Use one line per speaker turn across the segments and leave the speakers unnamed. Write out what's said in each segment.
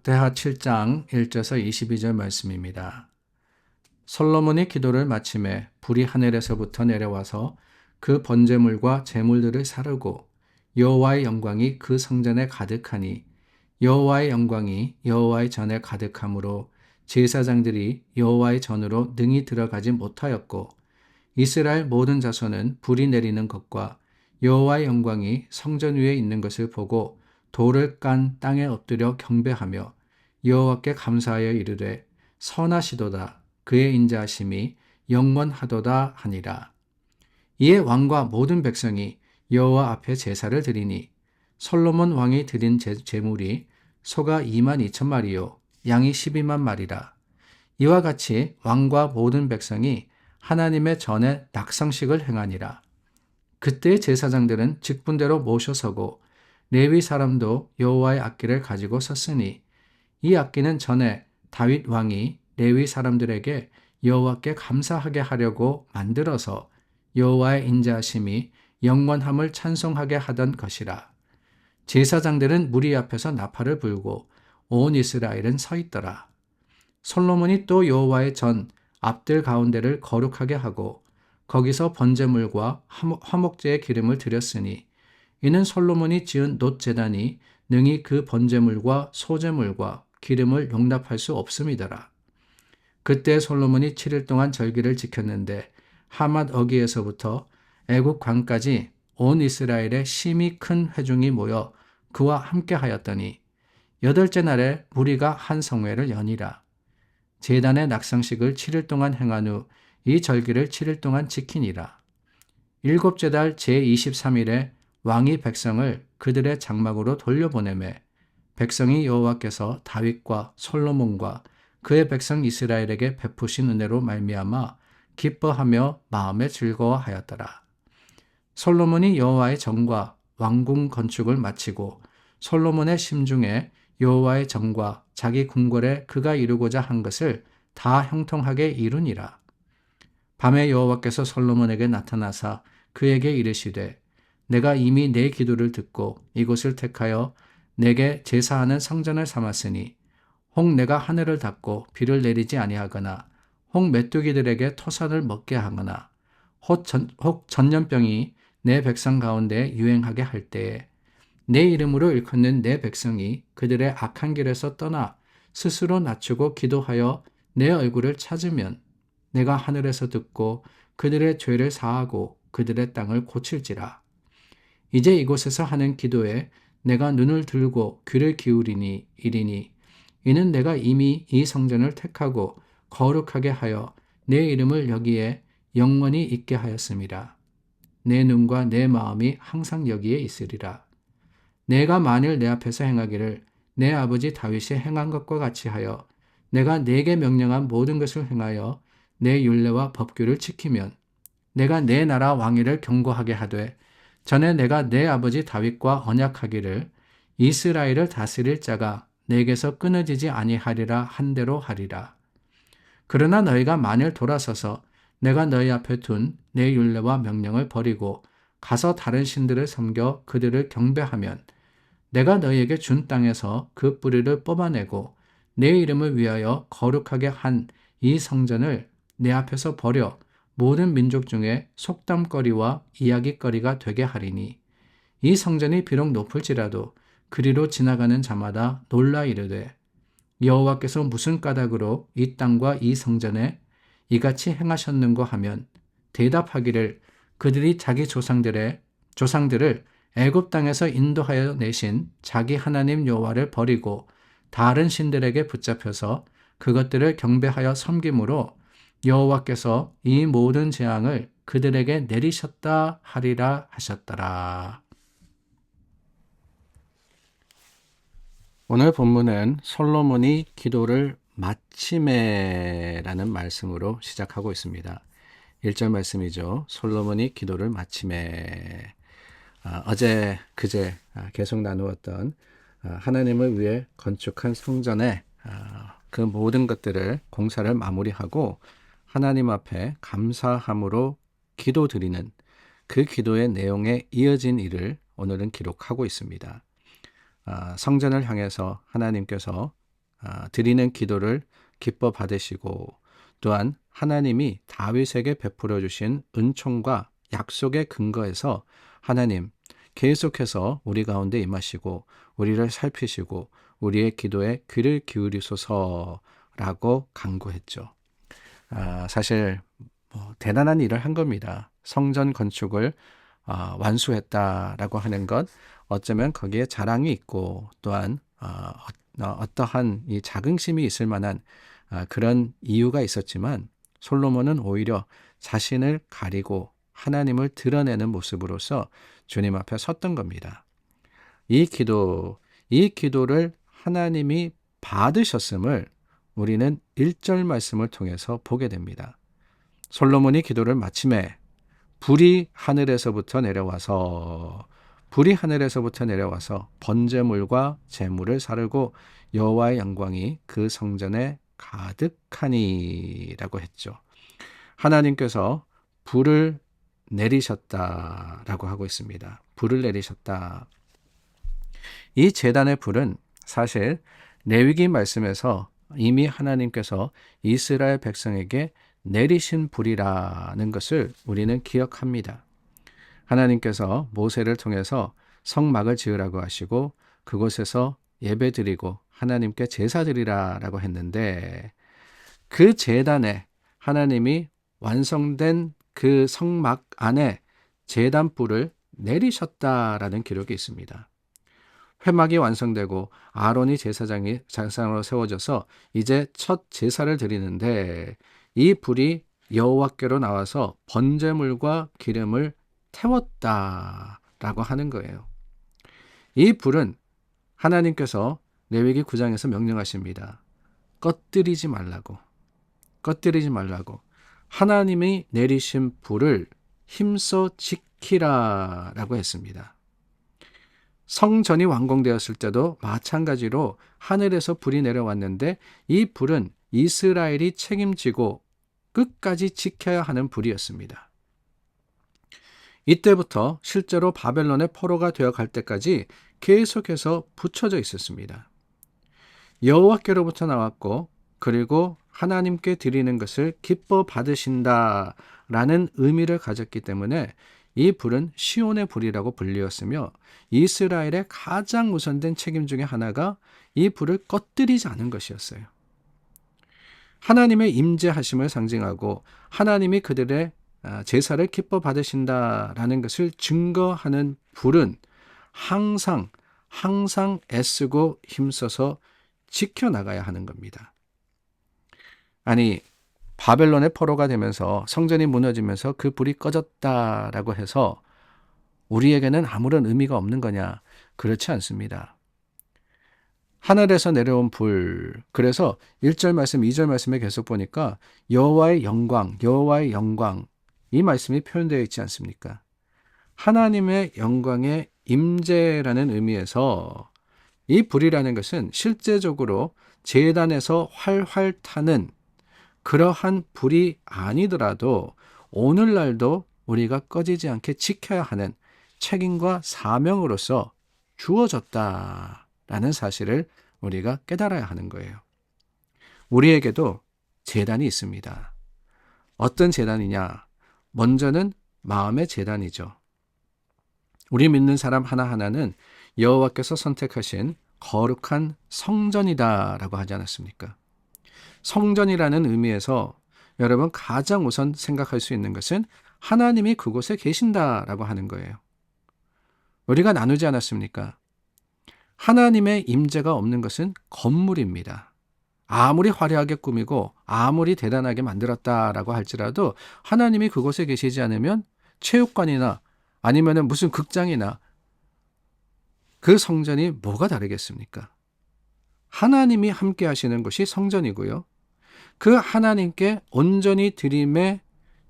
대하 7장 1절에서 22절 말씀입니다. 솔로몬이 기도를 마침에 불이 하늘에서부터 내려와서 그 번제물과 제물들을 사르고 여호와의 영광이 그 성전에 가득하니 여호와의 영광이 여호와의 전에 가득하므로 제사장들이 여호와의 전으로 능히 들어가지 못하였고 이스라엘 모든 자손은 불이 내리는 것과 여호와의 영광이 성전 위에 있는 것을 보고 돌을 깐 땅에 엎드려 경배하며 여호와께 감사하여 이르되 선하시도다 그의 인자하심이 영원하도다 하니라. 이에 왕과 모든 백성이 여호와 앞에 제사를 드리니 솔로몬 왕이 드린 제물이 소가 22,000마리요 양이 12만 마리라. 이와 같이 왕과 모든 백성이 하나님의 전에 낙성식을 행하니라. 그때 제사장들은 직분대로 모셔서고 레위 사람도 여호와의 악기를 가지고 섰으니 이 악기는 전에 다윗 왕이 레위 사람들에게 여호와께 감사하게 하려고 만들어서 여호와의 인자하심이 영원함을 찬송하게 하던 것이라. 제사장들은 무리 앞에서 나팔을 불고 온 이스라엘은 서 있더라. 솔로몬이 또 여호와의 전 앞들 가운데를 거룩하게 하고 거기서 번제물과 화목제의 기름을 드렸으니 이는 솔로몬이 지은 놋 제단이 능히 그 번제물과 소제물과 기름을 용납할 수 없음이더라. 그때 솔로몬이 7일 동안 절기를 지켰는데 하맛 어기에서부터 애국 광까지 온 이스라엘에 심히 큰 회중이 모여 그와 함께 하였더니 8째 날에 무리가 한 성회를 여니라. 제단의 낙성식을 7일 동안 행한 후 이 절기를 7일 동안 지키니라. 7째 달 제23일에 왕이 백성을 그들의 장막으로 돌려보내매 백성이 여호와께서 다윗과 솔로몬과 그의 백성 이스라엘에게 베푸신 은혜로 말미암아 기뻐하며 마음에 즐거워하였더라. 솔로몬이 여호와의 전과 왕궁 건축을 마치고 솔로몬의 심중에 여호와의 전과 자기 궁궐에 그가 이루고자 한 것을 다 형통하게 이루니라. 밤에 여호와께서 솔로몬에게 나타나사 그에게 이르시되 내가 이미 내 기도를 듣고 이곳을 택하여 내게 제사하는 성전을 삼았으니 혹 내가 하늘을 닫고 비를 내리지 아니하거나 혹 메뚜기들에게 토산을 먹게 하거나 혹 전염병이 내 백성 가운데 유행하게 할 때에 내 이름으로 일컫는 내 백성이 그들의 악한 길에서 떠나 스스로 낮추고 기도하여 내 얼굴을 찾으면 내가 하늘에서 듣고 그들의 죄를 사하고 그들의 땅을 고칠지라. 이제 이곳에서 하는 기도에 내가 눈을 들고 귀를 기울이니 이리니 이는 내가 이미 이 성전을 택하고 거룩하게 하여 내 이름을 여기에 영원히 있게 하였음이라. 내 눈과 내 마음이 항상 여기에 있으리라. 내가 만일 내 앞에서 행하기를 내 아버지 다윗이 행한 것과 같이 하여 내가 네게 명령한 모든 것을 행하여 내 율례와 법규를 지키면 내가 내 나라 왕위를 견고하게 하되 전에 내가 내 아버지 다윗과 언약하기를 이스라엘을 다스릴 자가 내게서 끊어지지 아니하리라 한 대로 하리라. 그러나 너희가 만일 돌아서서 내가 너희 앞에 둔 내 율례와 명령을 버리고 가서 다른 신들을 섬겨 그들을 경배하면 내가 너희에게 준 땅에서 그 뿌리를 뽑아내고 내 이름을 위하여 거룩하게 한 이 성전을 내 앞에서 버려 모든 민족 중에 속담거리와 이야기거리가 되게 하리니 이 성전이 비록 높을지라도 그리로 지나가는 자마다 놀라 이르되 여호와께서 무슨 까닭으로 이 땅과 이 성전에 이같이 행하셨는고 하면 대답하기를 그들이 자기 조상들을 애굽 땅에서 인도하여 내신 자기 하나님 여호와를 버리고 다른 신들에게 붙잡혀서 그것들을 경배하여 섬김으로 여호와께서 이 모든 재앙을 그들에게 내리셨다 하리라 하셨더라. 오늘 본문은 솔로몬이 기도를 마침에라는 말씀으로 시작하고 있습니다. 1절 말씀이죠. 솔로몬이 기도를 마침에. 어제 그제 계속 나누었던 하나님을 위해 건축한 성전의 그 모든 것들을 공사를 마무리하고 하나님 앞에 감사함으로 기도드리는 그 기도의 내용에 이어진 일을 오늘은 기록하고 있습니다. 성전을 향해서 하나님께서 드리는 기도를 기뻐 받으시고 또한 하나님이 다윗에게 베풀어 주신 은총과 약속의 근거에서 하나님 계속해서 우리 가운데 임하시고 우리를 살피시고 우리의 기도에 귀를 기울이소서라고 간구했죠. 사실 대단한 일을 한 겁니다. 성전 건축을 완수했다라고 하는 것, 어쩌면 거기에 자랑이 있고 또한 어떠한 이 자긍심이 있을 만한 그런 이유가 있었지만 솔로몬은 오히려 자신을 가리고 하나님을 드러내는 모습으로서 주님 앞에 섰던 겁니다. 이 기도를 하나님이 받으셨음을 우리는 1절 말씀을 통해서 보게 됩니다. 솔로몬이 기도를 마침에 불이 하늘에서부터 내려와서 번제물과 제물을 사르고 여호와의 영광이 그 성전에 가득하니라고 했죠. 하나님께서 불을 내리셨다라고 하고 있습니다. 불을 내리셨다. 이 제단의 불은 사실 레위기 말씀에서 이미 하나님께서 이스라엘 백성에게 내리신 불이라는 것을 우리는 기억합니다. 하나님께서 모세를 통해서 성막을 지으라고 하시고 그곳에서 예배드리고 하나님께 제사드리라라고 했는데 그 제단에 하나님이 완성된 그 성막 안에 제단불을 내리셨다라는 기록이 있습니다. 회막이 완성되고 아론이 제사장으로 세워져서 이제 첫 제사를 드리는데 이 불이 여호와께로 나와서 번제물과 기름을 태웠다라고 하는 거예요. 이 불은 하나님께서 레위기 9장에서 명령하십니다. 꺼뜨리지 말라고. 하나님이 내리신 불을 힘써 지키라라고 했습니다. 성전이 완공되었을 때도 마찬가지로 하늘에서 불이 내려왔는데 이 불은 이스라엘이 책임지고 끝까지 지켜야 하는 불이었습니다. 이때부터 실제로 바벨론의 포로가 되어 갈 때까지 계속해서 붙여져 있었습니다. 여호와께로부터 나왔고 그리고 하나님께 드리는 것을 기뻐 받으신다라는 의미를 가졌기 때문에 이 불은 시온의 불이라고 불리었으며 이스라엘의 가장 우선된 책임 중에 하나가 이 불을 꺼뜨리지 않은 것이었어요. 하나님의 임재하심을 상징하고 하나님이 그들의 제사를 기뻐 받으신다라는 것을 증거하는 불은 항상 애쓰고 힘써서 지켜나가야 하는 겁니다. 아니 바벨론의 포로가 되면서 성전이 무너지면서 그 불이 꺼졌다라고 해서 우리에게는 아무런 의미가 없는 거냐? 그렇지 않습니다. 하늘에서 내려온 불, 그래서 1절 말씀, 2절 말씀에 계속 보니까 여호와의 영광 이 말씀이 표현되어 있지 않습니까? 하나님의 영광의 임재라는 의미에서 이 불이라는 것은 실제적으로 제단에서 활활 타는 그러한 불이 아니더라도 오늘날도 우리가 꺼지지 않게 지켜야 하는 책임과 사명으로서 주어졌다라는 사실을 우리가 깨달아야 하는 거예요. 우리에게도 제단이 있습니다. 어떤 제단이냐? 먼저는 마음의 제단이죠. 우리 믿는 사람 하나하나는 여호와께서 선택하신 거룩한 성전이다라고 하지 않았습니까? 성전이라는 의미에서 여러분 가장 우선 생각할 수 있는 것은 하나님이 그곳에 계신다라고 하는 거예요. 우리가 나누지 않았습니까? 하나님의 임재가 없는 것은 건물입니다. 아무리 화려하게 꾸미고 아무리 대단하게 만들었다라고 할지라도 하나님이 그곳에 계시지 않으면 체육관이나 아니면 무슨 극장이나 그 성전이 뭐가 다르겠습니까? 하나님이 함께 하시는 것이 성전이고요. 그 하나님께 온전히 드림의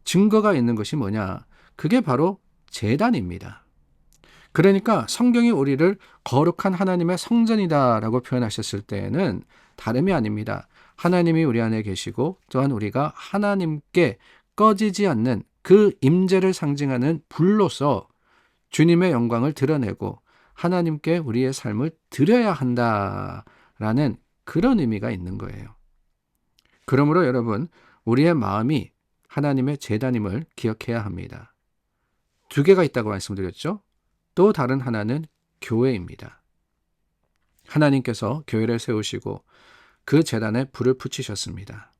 증거가 있는 것이 뭐냐? 그게 바로 제단입니다. 그러니까 성경이 우리를 거룩한 하나님의 성전이다라고 표현하셨을 때에는 다름이 아닙니다. 하나님이 우리 안에 계시고 또한 우리가 하나님께 꺼지지 않는 그 임재를 상징하는 불로서 주님의 영광을 드러내고 하나님께 우리의 삶을 드려야 한다라는 그런 의미가 있는 거예요. 그러므로 여러분, 우리의 마음이 하나님의 제단임을 기억해야 합니다. 두 개가 있다고 말씀드렸죠? 또 다른 하나는 교회입니다. 하나님께서 교회를 세우시고 그 제단에 불을 붙이셨습니다.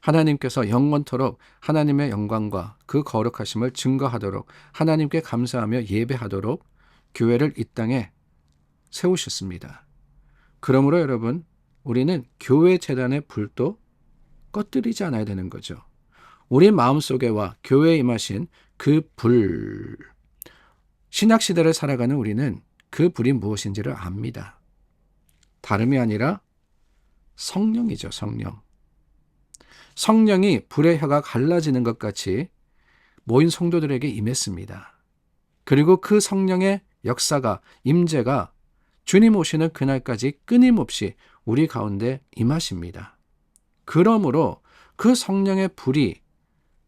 하나님께서 영원토록 하나님의 영광과 그 거룩하심을 증거하도록 하나님께 감사하며 예배하도록 교회를 이 땅에 세우셨습니다. 그러므로 여러분, 우리는 교회 제단의 불도 꺼뜨리지 않아야 되는 거죠. 우리 마음속에와 교회에 임하신 그 불, 신약시대를 살아가는 우리는 그 불이 무엇인지를 압니다. 다름이 아니라 성령이죠, 성령. 성령이 불의 혀가 갈라지는 것 같이 모인 성도들에게 임했습니다. 그리고 그 성령의 역사가, 임재가 주님 오시는 그날까지 끊임없이 우리 가운데 임하십니다. 그러므로 그 성령의 불이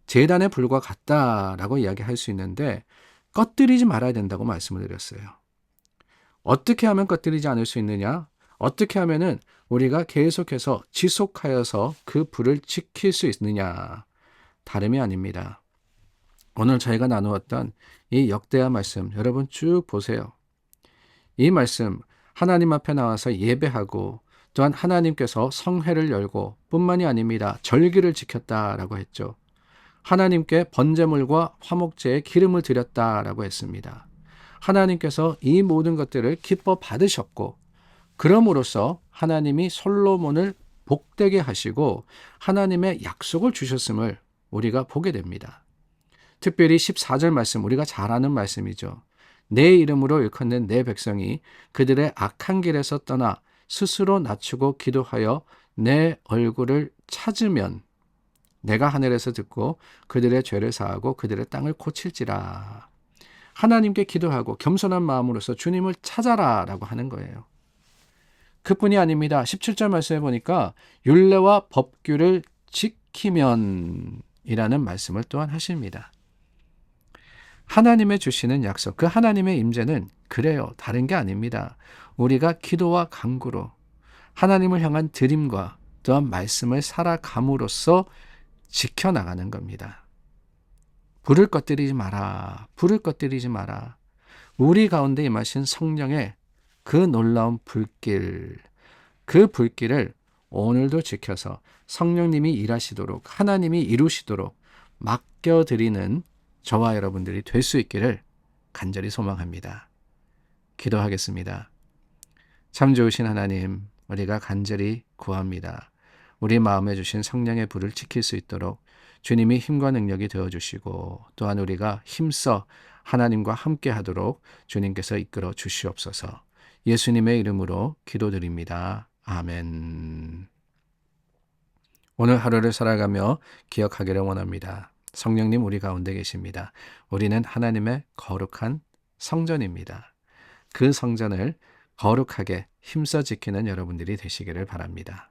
제단의 불과 같다라고 이야기할 수 있는데 꺼뜨리지 말아야 된다고 말씀을 드렸어요. 어떻게 하면 꺼뜨리지 않을 수 있느냐? 어떻게 하면은 우리가 계속해서 지속하여서 그 불을 지킬 수 있느냐? 다름이 아닙니다. 오늘 저희가 나누었던 이 역대하 말씀 여러분 쭉 보세요. 이 말씀 하나님 앞에 나와서 예배하고 또한 하나님께서 성회를 열고 뿐만이 아닙니다. 절기를 지켰다라고 했죠. 하나님께 번제물과 화목제에 기름을 드렸다라고 했습니다. 하나님께서 이 모든 것들을 기뻐 받으셨고 그럼으로써 하나님이 솔로몬을 복되게 하시고 하나님의 약속을 주셨음을 우리가 보게 됩니다. 특별히 14절 말씀 우리가 잘 아는 말씀이죠. 내 이름으로 일컫는 내 백성이 그들의 악한 길에서 떠나 스스로 낮추고 기도하여 내 얼굴을 찾으면 내가 하늘에서 듣고 그들의 죄를 사하고 그들의 땅을 고칠지라. 하나님께 기도하고 겸손한 마음으로서 주님을 찾아라 라고 하는 거예요. 그뿐이 아닙니다. 17절 말씀에 보니까 율례와 법규를 지키면 이라는 말씀을 또한 하십니다. 하나님의 주시는 약속, 그 하나님의 임재는 그래요. 다른 게 아닙니다. 우리가 기도와 간구로 하나님을 향한 드림과 또한 말씀을 살아감으로써 지켜나가는 겁니다. 불을 꺼뜨리지 마라. 불을 꺼뜨리지 마라. 우리 가운데 임하신 성령의 그 놀라운 불길, 그 불길을 오늘도 지켜서 성령님이 일하시도록 하나님이 이루시도록 맡겨드리는 저와 여러분들이 될 수 있기를 간절히 소망합니다. 기도하겠습니다. 참 좋으신 하나님, 우리가 간절히 구합니다. 우리 마음에 주신 성령의 불을 지킬 수 있도록 주님이 힘과 능력이 되어주시고 또한 우리가 힘써 하나님과 함께 하도록 주님께서 이끌어 주시옵소서. 예수님의 이름으로 기도드립니다. 아멘. 오늘 하루를 살아가며 기억하기를 원합니다. 성령님 우리 가운데 계십니다. 우리는 하나님의 거룩한 성전입니다. 그 성전을 거룩하게 힘써 지키는 여러분들이 되시기를 바랍니다.